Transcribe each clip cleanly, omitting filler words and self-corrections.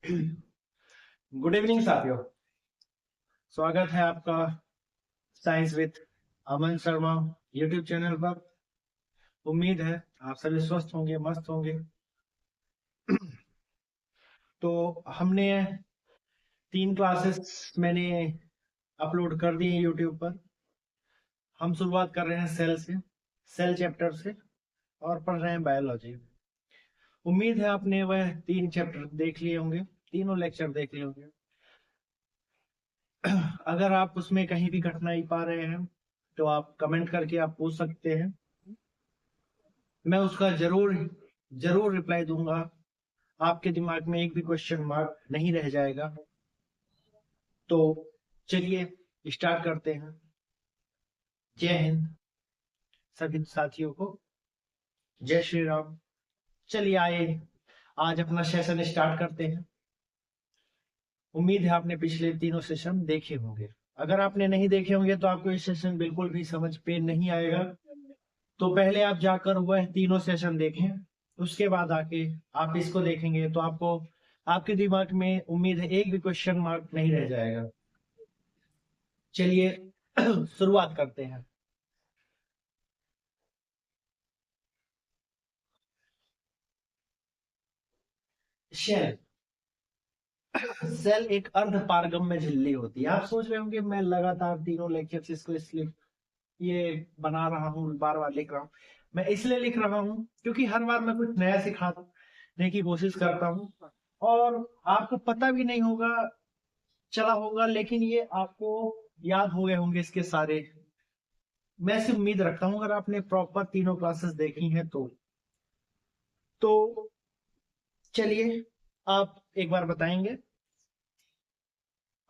Good evening साथियों। स्वागत है आपका science with Aman Sharma YouTube channel पर। उम्मीद है आप सभी स्वस्थ होंगे, मस्त होंगे। तो हमने 3 क्लासेस मैंने अपलोड कर दिए यूट्यूब पर। हम शुरुआत कर रहे हैं सेल चैप्टर से और पढ़ रहे हैं बायोलॉजी। उम्मीद है आपने वह 3 चैप्टर देख लिए होंगे, तीनों लेक्चर देख लिए होंगे। अगर आप उसमें कहीं भी कठिनाई पा रहे हैं तो आप कमेंट करके आप पूछ सकते हैं, मैं उसका जरूर जरूर रिप्लाई दूंगा। आपके दिमाग में एक भी क्वेश्चन मार्क नहीं रह जाएगा। तो चलिए स्टार्ट करते हैं। जय हिंद सभी साथियों को, जय श्री राम। चलिए आए आज अपना सेशन स्टार्ट करते हैं। उम्मीद है आपने पिछले तीनों सेशन देखे होंगे। अगर आपने नहीं देखे होंगे तो आपको ये सेशन बिल्कुल भी समझ पे नहीं आएगा। तो पहले आप जाकर वह तीनों सेशन देखें, उसके बाद आके आप इसको देखेंगे तो आपको आपके दिमाग में उम्मीद है एक भी क्वेश्चन मार्क नहीं रह जाएगा। चलिए शुरुआत करते हैं। शेल सेल एक अर्ध पारगम्य झिल्ली होती है। आप सोच रहे होंगे मैं लगातार तीनों लेक्चर इसको इसलिए ये बना रहा हूँ, बार बार लिख रहा हूँ। मैं इसलिए लिख रहा हूँ क्योंकि हर बार मैं कुछ नया सिखाने की कोशिश करता हूँ और आपको पता भी नहीं होगा चला होगा, लेकिन ये आपको याद हो गए होंगे इसके सारे। मैं ऐसी उम्मीद रखता हूँ अगर आपने प्रॉपर तीनों क्लासेस देखी हैं तो चलिए आप एक बार बताएंगे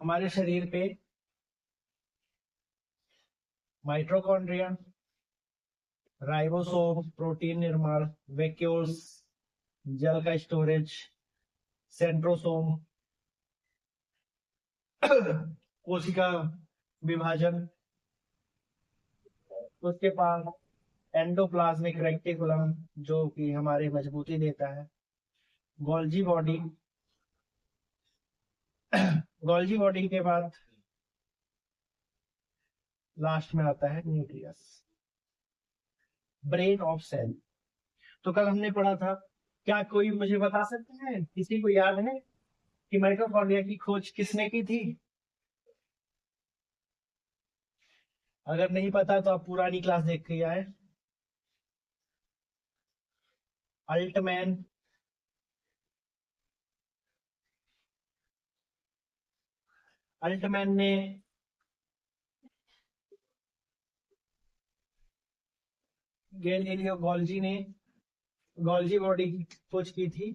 हमारे शरीर पे माइटोकॉन्ड्रिया, राइबोसोम प्रोटीन निर्माण, वैक्यूल्स जल का स्टोरेज, सेंट्रोसोम कोशिका विभाजन, उसके पास एंडोप्लाज्मिक रेक्टिकुलम जो कि हमारे मजबूती देता है, गोल्जी बॉडी, गोल्जी बॉडी के बाद लास्ट में आता है न्यूक्लियस, ब्रेन ऑफ सेल। तो कल हमने पढ़ा था, क्या कोई मुझे बता सकते हैं, किसी को याद है कि माइटोकॉन्ड्रिया की खोज किसने की थी? अगर नहीं पता तो आप पुरानी क्लास देख के आए। अल्टमैन, अल्टमैन ने गैलीलियो गोल्जी ने गोल्जी बॉडी की खोज की थी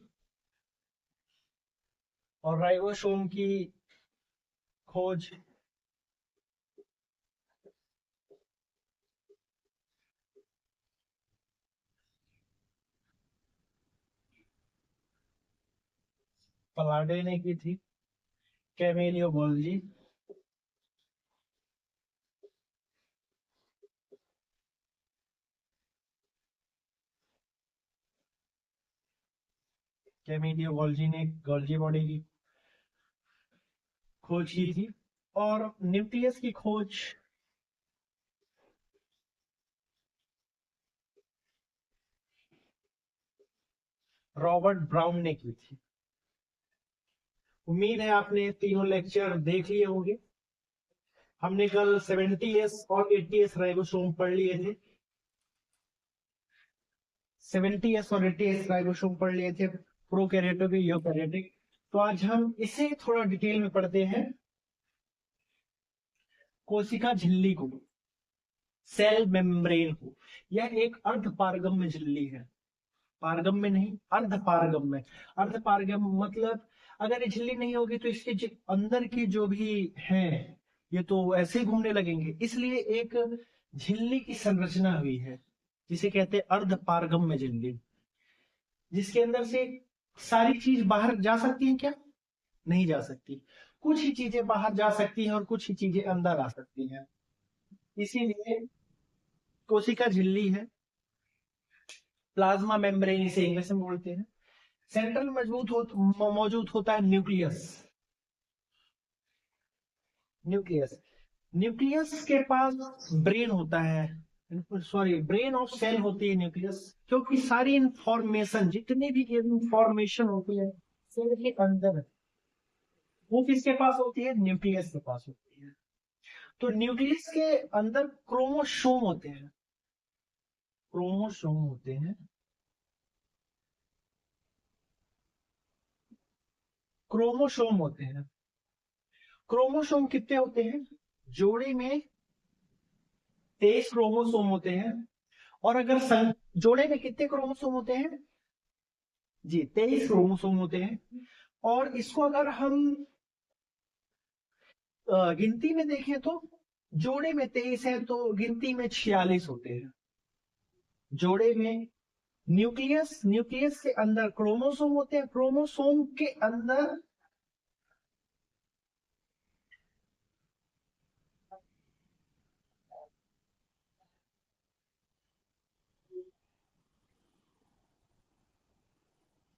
और राइबोसोम की खोज पलाडे ने की थी। कैमेलियो गोल्जी, कैमेलियो गोल्जी ने गोल्जी बॉडी की खोज की थी और न्यूक्लियस की खोज रॉबर्ट ब्राउन ने की थी। उम्मीद है आपने तीनों लेक्चर देख लिए होंगे। हमने कल 70s और 80s राइबोसोम पढ़ लिए थे। 70s और 80s राइबोसोम पढ़ लिए थे, प्रोकैरियोटिक, यूकैरियोटिक। तो आज हम इसे थोड़ा डिटेल में पढ़ते हैं। कोशिका झिल्ली को, सेल मेम्ब्रेन को, यह एक अर्ध पारगम्य झिल्ली है। पारगम्य नहीं, अर्ध पारगम्य। अर्ध पारगम्य मतलब अगर ये झिल्ली नहीं होगी तो इसके अंदर की जो भी है ये तो ऐसे ही घूमने लगेंगे। इसलिए एक झिल्ली की संरचना हुई है जिसे कहते हैं अर्ध पारगम्य झिल्ली, जिसके अंदर से सारी चीज बाहर जा सकती है क्या? नहीं जा सकती। कुछ ही चीजें बाहर जा सकती हैं और कुछ ही चीजें अंदर आ सकती हैं। इसीलिए कोशिका झिल्ली है। प्लाज्मा मेम्ब्रेन इसे इंग्लिश में बोलते हैं। सेंट्रल मौजूद होता है न्यूक्लियस। न्यूक्लियस न्यूक्लियस के पास ब्रेन होता है, सॉरी ब्रेन ऑफ सेल होती है न्यूक्लियस, क्योंकि सारी इंफॉर्मेशन, जितनी भी इंफॉर्मेशन होती है सेल के अंदर, वो किसके पास होती है? न्यूक्लियस के पास होती है। तो न्यूक्लियस के अंदर क्रोमोसोम होते हैं, क्रोमोसोम होते हैं, क्रोमोसोम होते हैं। क्रोमोसोम कितने होते हैं? जोड़े में 23 क्रोमोसोम होते हैं। और अगर जोड़े में कितने क्रोमोसोम होते हैं? जी 23 क्रोमोसोम होते हैं। और इसको अगर हम गिनती में देखें तो जोड़े में 23 है तो गिनती में 46 होते हैं। जोड़े में न्यूक्लियस के अंदर क्रोमोसोम होते हैं, क्रोमोसोम के अंदर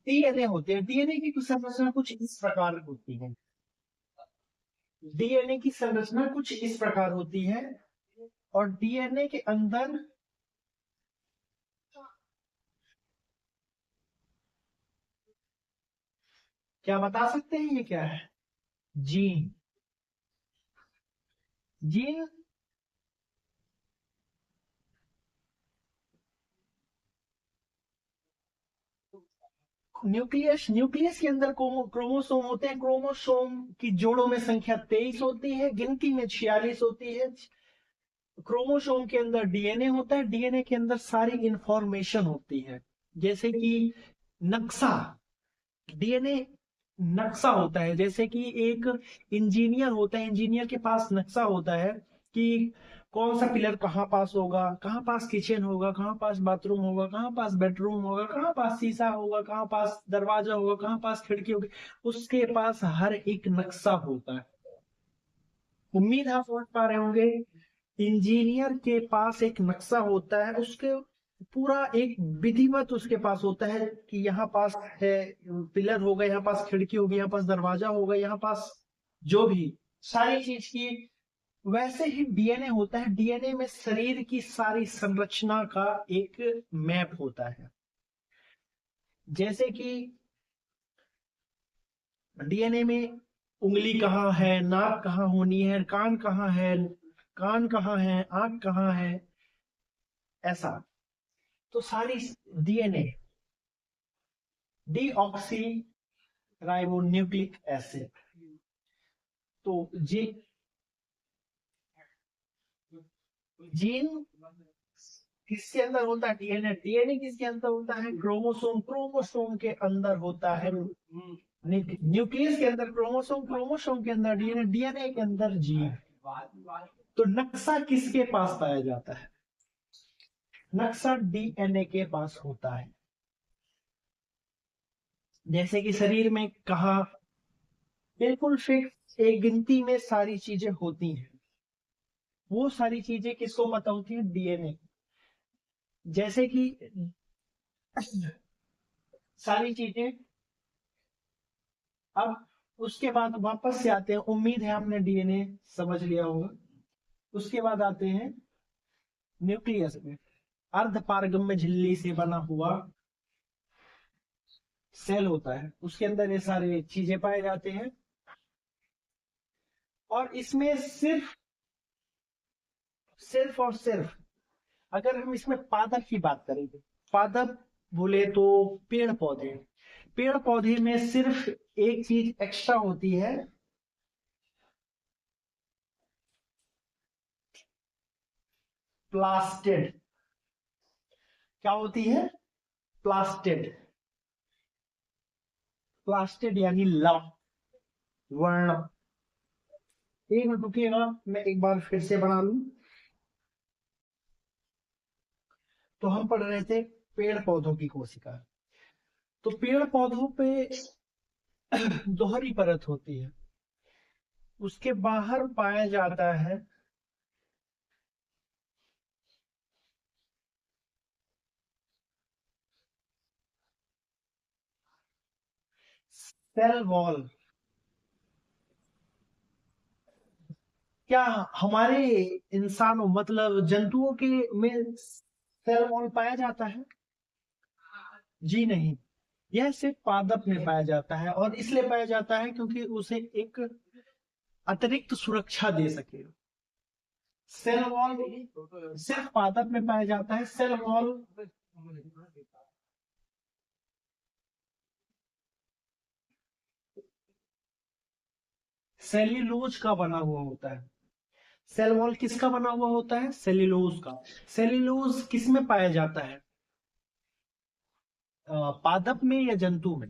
डीएनए होते हैं। डीएनए की कुछ संरचना कुछ इस प्रकार होती है। डीएनए की संरचना कुछ इस प्रकार होती है। और डीएनए के अंदर क्या बता सकते हैं ये क्या है? जीन। जीन न्यूक्लियस के अंदर क्रोमोसोम होते हैं। क्रोमोसोम की जोड़ों में संख्या 23 होती है, गिनती में 46 होती है। क्रोमोसोम के अंदर डीएनए होता है, डीएनए के अंदर सारी इंफॉर्मेशन होती है, जैसे कि नक्शा। डीएनए नक्शा होता है, जैसे कि एक इंजीनियर होता है, इंजीनियर के पास नक्शा होता है कि कौन सा पिलर कहाँ पास होगा, कहाँ पास किचन होगा, कहाँ पास बाथरूम होगा, कहाँ पास बेडरूम होगा, कहाँ पास शीशा होगा, कहाँ पास दरवाजा होगा, कहाँ पास खिड़की होगी। उसके पास हर एक नक्शा होता है। उम्मीद आप समझ पा रहे होंगे। इंजीनियर के पास एक नक्शा होता है, उसके पूरा एक विधिवत उसके पास होता है कि यहाँ पास है पिलर होगा, यहाँ पास खिड़की होगी, यहाँ पास दरवाजा होगा, यहाँ पास जो भी सारी चीज की। वैसे ही डीएनए होता है। डीएनए में शरीर की सारी संरचना का एक मैप होता है, जैसे कि डीएनए में उंगली कहाँ है, नाक कहाँ होनी है, कान कहाँ है, कान कहाँ है, आंख कहाँ है, ऐसा। तो सारी डीएनए डीऑक्सी राइबोन्यूक्लिक एसिड। तो जीन किसके अंदर होता है? डीएनए। डीएनए किसके अंदर होता है? क्रोमोसोम। क्रोमोसोम के अंदर होता है न्यूक्लियस के अंदर क्रोमोसोम, क्रोमोसोम के अंदर डीएनए, डीएनए के अंदर जीन। तो नक्शा किसके पास पाया जाता है? नक्शा डीएनए के पास होता है। जैसे कि शरीर में कहा बिल्कुल फिक्स एक गिनती में सारी चीजें होती हैं, वो सारी चीजें किसको पता होती है? डीएनए। जैसे कि सारी चीजें। अब उसके बाद वापस से आते हैं, उम्मीद है आपने डीएनए समझ लिया होगा। उसके बाद आते हैं न्यूक्लियस में। अर्ध पारगम्य झिल्ली से बना हुआ सेल होता है, उसके अंदर ये सारे चीजें पाए जाते हैं। और इसमें सिर्फ और सिर्फ अगर हम इसमें पादप की बात करेंगे, पादप बोले तो पेड़ पौधे। पेड़ पौधे में सिर्फ एक चीज एक्स्ट्रा होती है, प्लास्टिड। क्या होती है? प्लास्टिड। प्लास्टिड यानी वर्ण। एक मिनट रुकिएगा, मैं एक बार फिर से बना लूं। तो हम पढ़ रहे थे पेड़ पौधों की कोशिका। तो पेड़ पौधों पे दोहरी परत होती है, उसके बाहर पाया जाता है सेल वॉल क्या हमारे इंसानों मतलब जंतुओं के में सेल वॉल पाया जाता है? जी नहीं, यह सिर्फ पादप में पाया जाता है, और इसलिए पाया जाता है क्योंकि उसे एक अतिरिक्त सुरक्षा दे सके। सेल वॉल सिर्फ पादप में पाया जाता है। सेल वॉल सेल्यूलोज का बना हुआ होता है। सेल वॉल किसका बना हुआ होता है? सेल्यूलोज का। सेल्यूलोज किस में पाया जाता है? पादप में या जंतु में?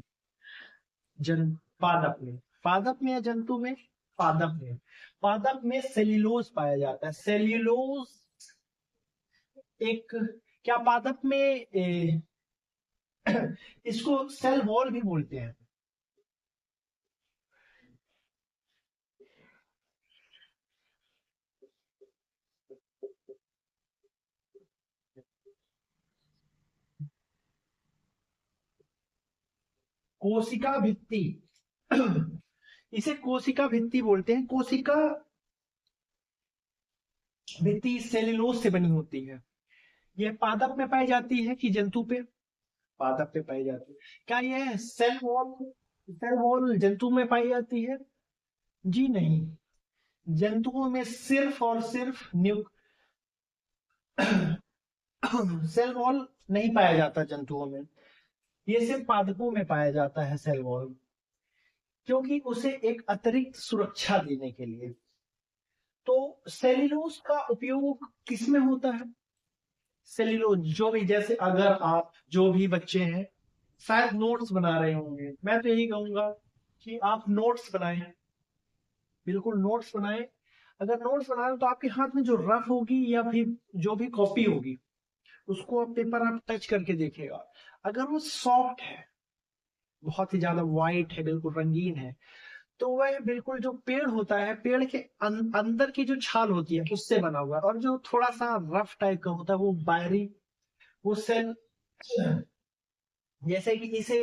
जन पादप में। पादप में या जंतु में? पादप में। पादप में सेल्यूलोज पाया जाता है। सेल्यूलोज एक, क्या पादप में इसको सेल वॉल भी बोलते हैं। कोशिका भित्ति इसे कोशिका भित्ति बोलते हैं। कोशिका भित्ति सेल्यूलोज से बनी होती है। यह पादप में पाई जाती है कि जंतु पे? पादप पे पाई जाती है। क्या यह सेल वॉल जंतु में पाई जाती है? जी नहीं, जंतुओं में सिर्फ और सिर्फ सेल वॉल नहीं पाया जाता जंतुओं में। ये सिर्फ पादपों में पाया जाता है सेल वॉल, क्योंकि उसे एक अतिरिक्त सुरक्षा देने के लिए। तो सेल्यूलोज का उपयोग किस में होता है? सेल्यूलोज जो भी, जैसे अगर आप जो भी बच्चे हैं शायद नोट्स बना रहे होंगे, मैं तो यही कहूंगा कि आप नोट्स बनाएं। बिल्कुल नोट्स बनाएं। अगर नोट्स बना रहे तो आपके हाथ में जो रफ होगी या फिर जो भी कॉपी होगी, उसको आप पेपर आप टच करके देखिएगा। अगर वो सॉफ्ट है, बहुत ही ज्यादा वाइट है, बिल्कुल रंगीन है, तो वह बिल्कुल जो पेड़ होता है, पेड़ के अंदर की जो छाल होती है उससे बना हुआ है। और जो थोड़ा सा रफ टाइप का होता है वो बाहरी, वो सेल। जैसे कि इसे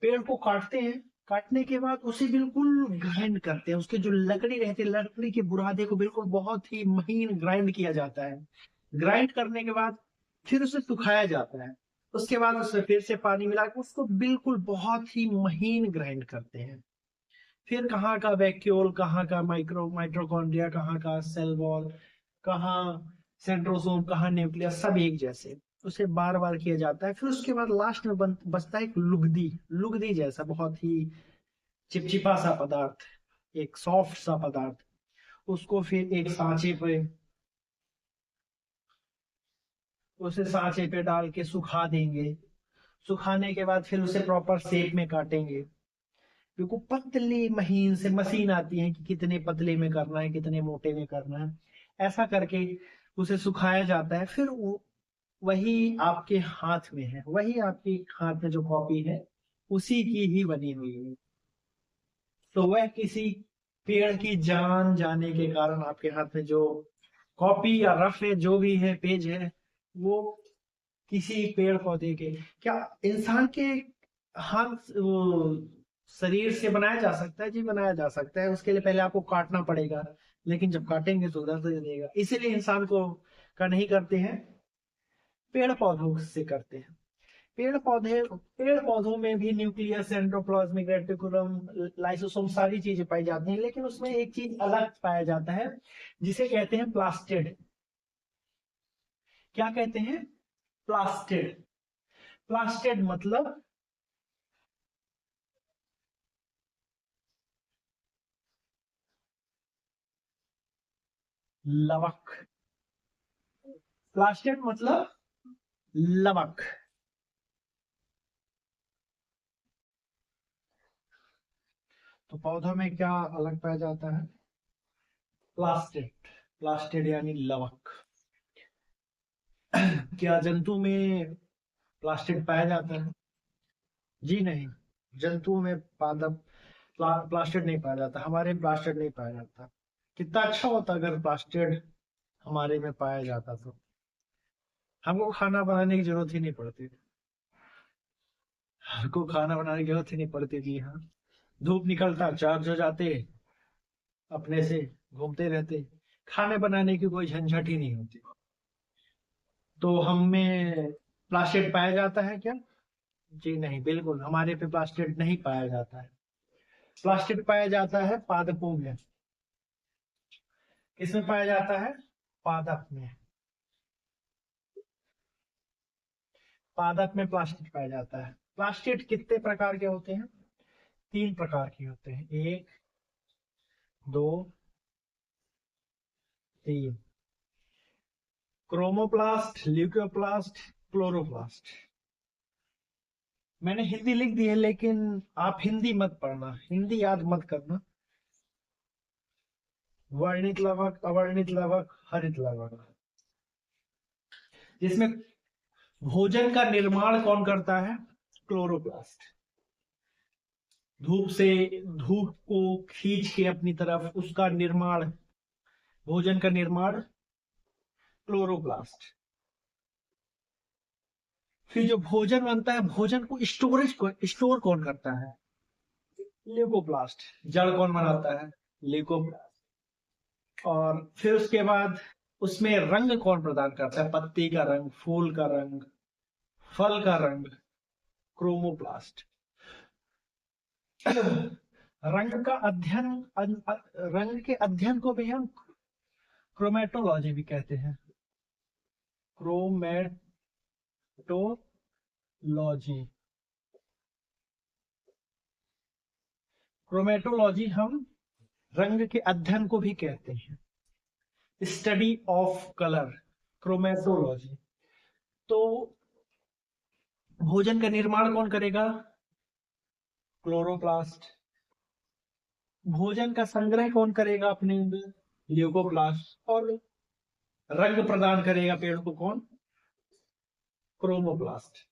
पेड़ को काटते हैं, काटने के बाद उसे बिल्कुल ग्राइंड करते हैं। उसके जो लकड़ी रहती है, लकड़ी के बुरादे को बिल्कुल बहुत ही महीन ग्राइंड किया जाता है। ग्राइंड करने के बाद फिर उसे सुखाया जाता है। उसके बाद उसमें फिर से पानी मिला के उसको बिल्कुल बहुत ही महीन ग्राइंड करते हैं। फिर कहाँ का वैक्यूल, कहाँ का माइट्रोकॉन्ड्रिया, कहाँ का सेल वॉल, कहाँ सेंट्रोसोम, कहाँ न्यूक्लियस, सब एक जैसे। उसे बार बार किया जाता है। फिर उसके बाद लास्ट में बचता है एक लुगदी। लुगदी जैसा बहुत ही चिपचिपा सा पदार्थ, एक सॉफ्ट सा पदार्थ। उसको फिर एक सांचे पे, उसे सांचे पे डाल के सुखा देंगे। सुखाने के बाद फिर उसे प्रॉपर शेप में काटेंगे। बिल्कुल पतली महीन से मशीन आती है कि कितने पतले में करना है, कितने मोटे में करना है। ऐसा करके उसे सुखाया जाता है। फिर वही आपके हाथ में है, वही आपके हाथ में जो कॉपी है उसी की ही बनी हुई है। तो वह किसी पेड़ की जान जाने के कारण आपके हाथ में जो कॉपी या रफ है, जो भी है, पेज है, वो किसी पेड़ पौधे के। क्या इंसान के हाथ वो शरीर से बनाया जा सकता है? जी बनाया जा सकता है। उसके लिए पहले आपको काटना पड़ेगा, लेकिन जब काटेंगे तो दर्द देगा। इसीलिए इंसान को का नहीं करते हैं, पेड़ पौधों से करते हैं। पेड़ पौधों में भी न्यूक्लियस, एंडोप्लाज्मिक रेटिकुलम, लाइसोसोम सारी चीजें पाई जाती हैं, लेकिन उसमें एक चीज अलग पाया जाता है जिसे कहते हैं प्लास्टिड। क्या कहते हैं? प्लास्टिड। प्लास्टिड मतलब लवक। प्लास्टिड मतलब लवक। तो पौधों में क्या अलग पाया जाता है? प्लास्टिड। प्लास्टिड यानी लवक। क्या जंतु में प्लास्टिड पाया जाता है? जी नहीं, जंतुओं में पादप प्लास्टिड नहीं पाया जाता। हमारे में प्लास्टिड नहीं पाया जाता। कितना अच्छा होता अगर प्लास्टिड हमारे में पाया जाता तो हमको खाना बनाने की जरूरत ही नहीं पड़ती। हमको खाना बनाने की जरूरत ही नहीं पड़ती। जी हाँ। धूप निकलता चार्ज हो जाते, अपने से घूमते रहते, खाने बनाने की कोई झंझट ही नहीं होती। तो हम में प्लास्टिड पाया जाता है क्या? जी नहीं, बिल्कुल हमारे पे प्लास्टिड नहीं पाया जाता है। प्लास्टिड पाया जाता है पादपों में। किसमें पाया जाता है? पादप में। पादप में प्लास्टिड पाया जाता है। प्लास्टिड कितने प्रकार के होते हैं? 3 प्रकार के होते हैं। 1, 2, 3। Chromoplast, leucoplast, chloroplast. मैंने हिंदी लिख दी है, लेकिन आप हिंदी मत पढ़ना, हिंदी याद मत करना। वर्णित लवक, अवर्णित लवक, हरित लवक। जिसमें भोजन का निर्माण कौन करता है? क्लोरोप्लास्ट। धूप को खींच के अपनी तरफ, उसका निर्माण, भोजन का निर्माण क्लोरोप्लास्ट। फिर जो भोजन बनता है, भोजन को स्टोर कौन करता है? ल्यूकोप्लास्ट। जड़ कौन बनाता है? ल्यूकोप्लास्ट। और फिर उसके बाद उसमें रंग कौन प्रदान करता है? पत्ती का रंग, फूल का रंग, फल का रंग, क्रोमोप्लास्ट। रंग का अध्ययन, रंग के अध्ययन को भी हम क्रोमेटोलॉजी भी कहते हैं। क्रोमेटोलॉजी। क्रोमेटोलॉजी हम रंग के अध्ययन को भी कहते हैं। Study of colour, chromatology. तो भोजन का निर्माण कौन करेगा? क्लोरोप्लास्ट। भोजन का संग्रह कौन करेगा अपने अंदर? ल्यूकोप्लास्ट। और रंग प्रदान करेगा पेड़ को कौन? क्रोमोप्लास्ट।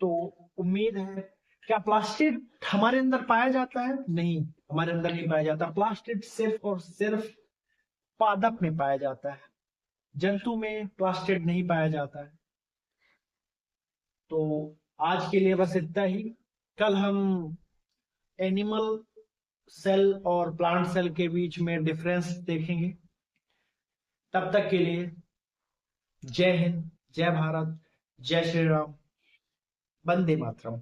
तो उम्मीद है, क्या प्लास्टिड हमारे अंदर पाया जाता है? नहीं, हमारे अंदर नहीं पाया जाता। प्लास्टिड सिर्फ और सिर्फ पादप में पाया जाता है, जंतु में प्लास्टिड नहीं पाया जाता है। तो आज के लिए बस इतना ही। कल हम एनिमल सेल और प्लांट सेल के बीच में डिफरेंस देखेंगे। तब तक के लिए जय हिंद, जय भारत, जय श्री राम, वंदे मातरम।